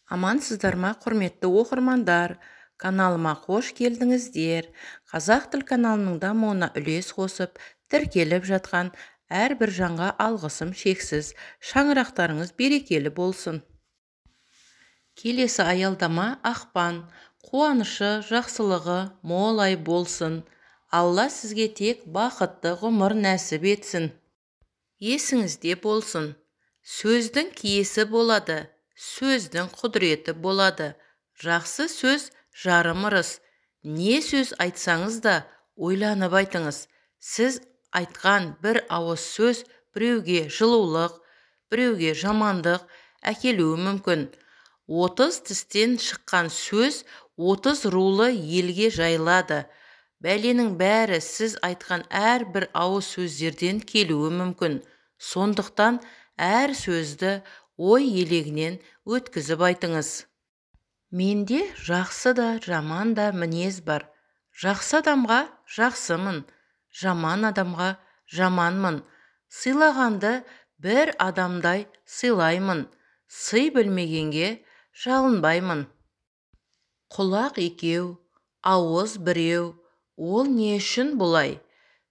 Амансыздар ма, құрметті оқырмандар? Каналыма қош келдіңіздер. Қазақ тіл каналының дамуына үлес қосып, тіркеліп жатқан әрбір жанға алғысым шексіз. Шаңырақтарыңыз берекелі болсын. Келесі аялдама ақпан. Қуанышы, жақсылығы мол ай болсын. Алла сізге тек бақытты ғұмыр нәсіп етсін. Есіңізде болсын. Сөздің киесі болады, сөздің құдіреті болады. Жақсы сөз жарым ырыс. Не сөз айтсаңыз да ойланып айтыңыз. Сіз айтқан бір ауыз сөз біреуге жылулық, біреуге жамандық әкелуі мүмкін. 30 тістен шыққан сөз 30 рулы елге жайылады. Бәленің бәрі сіз айтқан әрбір ауыз сөздерден келуі мүмкін. Сондықтан әр сөзді ой елегінен өткізіп айтыңыз. Менде жақсы да жаман да мінез бар. Жақсы адамға жақсымын, жаман адамға жаманмын. Сыйлағанды бір адамдай сыйлаймын. Сый білмегенге жалынбаймын. Құлақ екеу, ауыз біреу, ол не үшін бұлай?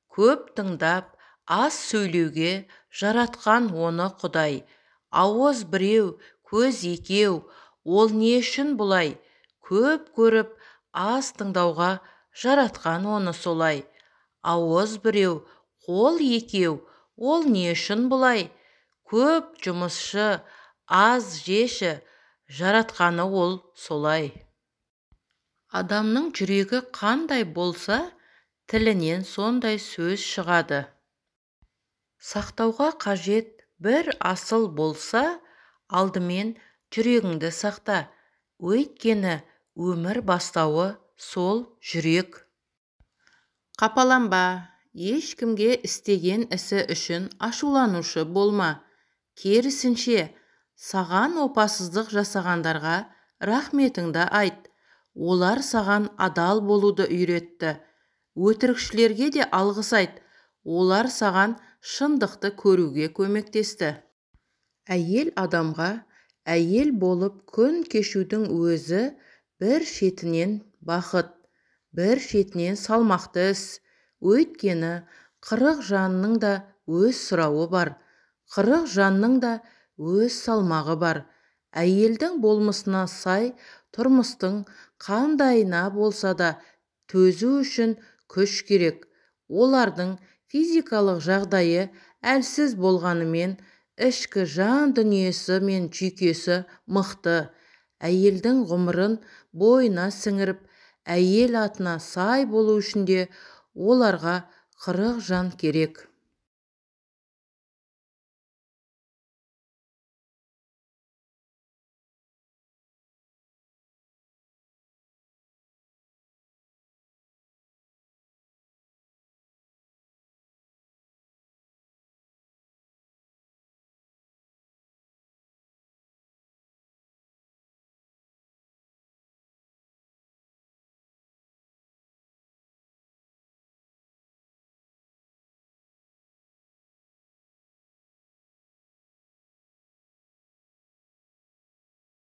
Көп тыңдап, аз сөйлеуге жаратқан оны Құдай. Ауыз біреу, көз екеу, ол не үшін бұлай? Көп көріп, аз тыңдауға жаратқан оны солай. Ауыз біреу, қол екеу, ол не үшін бұлай? Көп жұмысшы, аз жеші, жаратқаны ол солай. Адамның жүрегі қандай болса, тілінен сондай сөз шығады. Сақтауға қажет бір асыл болса, алдымен жүрегіңді сақта. Өйткені өмір бастауы сол жүрек. Қапаланба, ешкімге істеген ісі үшін ашуланушы болма. Керісінше, саған опасыздық жасағандарға рахметіңді айт. Олар саған адал болуды үйретті. Өтірікшілерге де алғыс айт. Олар саған шындықты көруге көмектесті. Әйел адамға әйел болып күн кешудің өзі бір шетінен бақыт, бір шетінен салмақты іс. Өйткені 40 жанның да өз сұрауы бар, 40 жанның да өз салмағы бар. Әйелдің болмысына сай тұрмыстың қандайына болса да төзу үшін күш керек. Олардың физикалық жағдайы әлсіз болғанымен, ішкі жан дүниесі мен жүйкесі мықты. Әйелдің ғұмырын бойына сіңіріп, әйел атына сай болу үшін де оларға 40 жан керек.